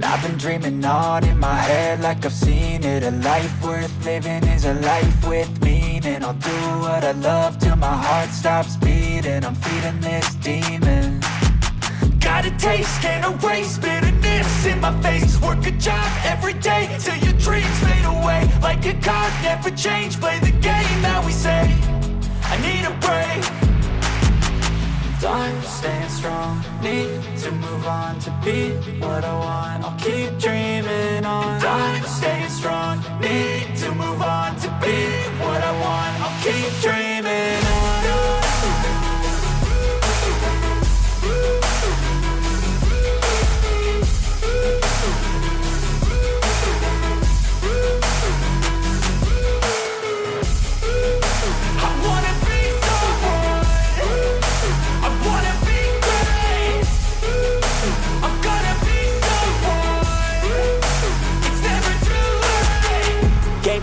I've been dreaming on in my head like I've seen it. A life worth living is a life with meaning. I'll do what I love till my heart stops beating. I'm feeding this demon. Got a taste, can't erase bitterness in my face. Work a job every day till your dreams fade away. Like a card, never change, play the game that we say. I need a break. I'm staying strong, need to move on to be what I want. I'll keep dreaming on. I'm staying strong, need to move on to be what I want. I'll keep dreaming on.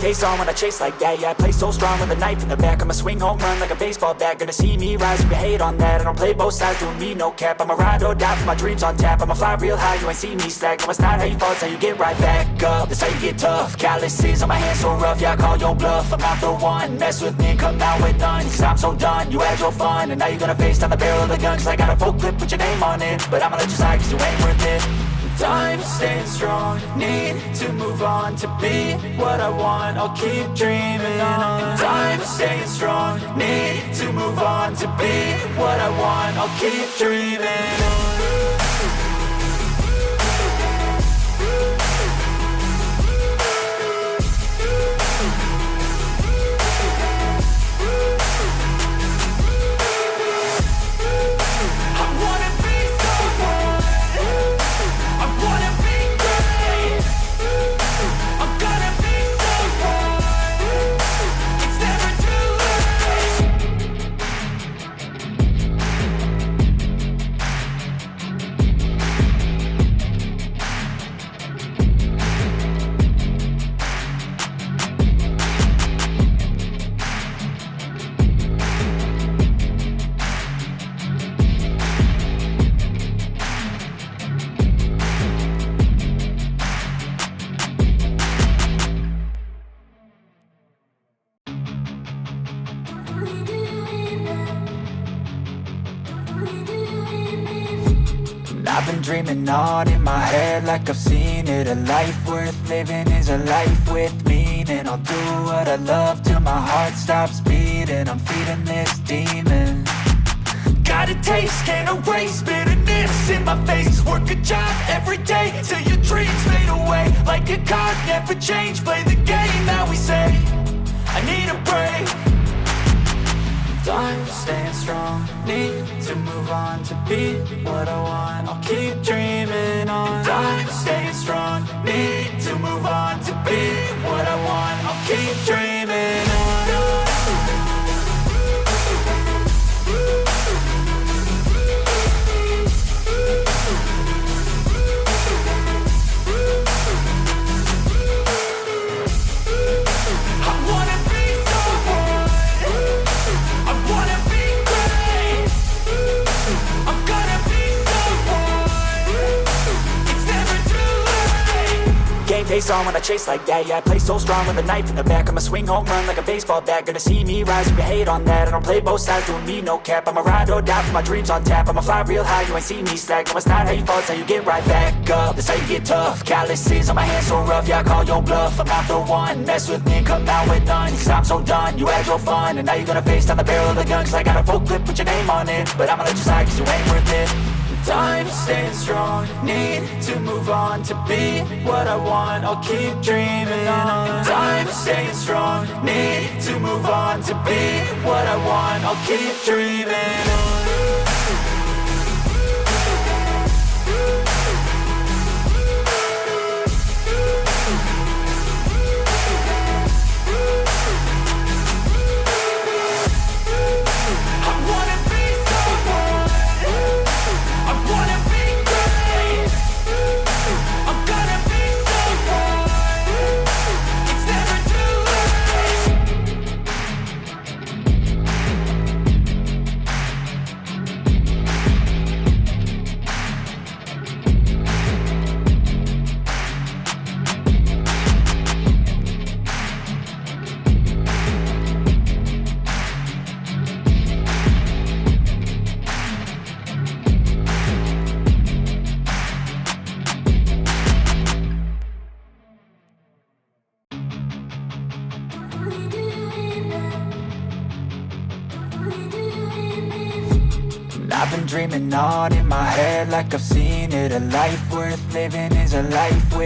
Face on when I chase like that, yeah, I play so strong with a knife in the back. I'ma swing home run like a baseball bat. Gonna see me rise if you hate on that. I don't play both sides, doing me no cap. I'ma ride or die for my dreams on tap. I'ma fly real high, you ain't see me slack. No, it's not how you fall, it's how you get right back up. That's how you get tough. Calluses on my hands so rough, yeah, I call your bluff. I'm not the one, mess with me and come out with none. Cause I'm so done, you had your fun. And now you're gonna face down the barrel of the gun. Cause I got a full clip with your name on it. But I'ma let you slide cause you ain't worth it. I'm staying strong, need to move on to be what I want. I'll keep dreaming on. I'm staying strong, need to move on to be what I want. I'll keep dreaming on. I've been dreaming on in my head like I've seen it. A life worth living is a life with meaning. I'll do what I love till my heart stops beating. I'm feeding this demon. Got a taste, can't erase bitterness in my face. Work a job every day till your dreams fade away. Like a card, never change, play the game that we say. I need a break. I'm staying strong, need to move on to be what I want. I'll keep dreaming on. I'm staying strong, need to move on to be what I want. I'll keep dreaming on. Face on when I chase like that, yeah, I play so strong with a knife in the back. I'ma swing home run like a baseball bat. Gonna see me rise if you hate on that. I don't play both sides, doing me no cap. I'ma ride or die for my dreams on tap. I'ma fly real high, you ain't see me slack. No, it's not how you fall, it's how you get right back up. That's how you get tough. Calluses on my hands so rough, yeah, I call your bluff. I'm not the one, mess with me and come out with none. Cause I'm so done, you had your fun. And now you're gonna face down the barrel of the gun. Cause I got a full clip with your name on it. But I'ma let you slide cause you ain't worth it. I'm staying strong, need to move on to be what I want. I'll keep dreaming on. I'm staying strong, need to move on to be what I want. I'll keep dreaming on. I've been dreaming on in my head like I've seen it. A life worth living is a life with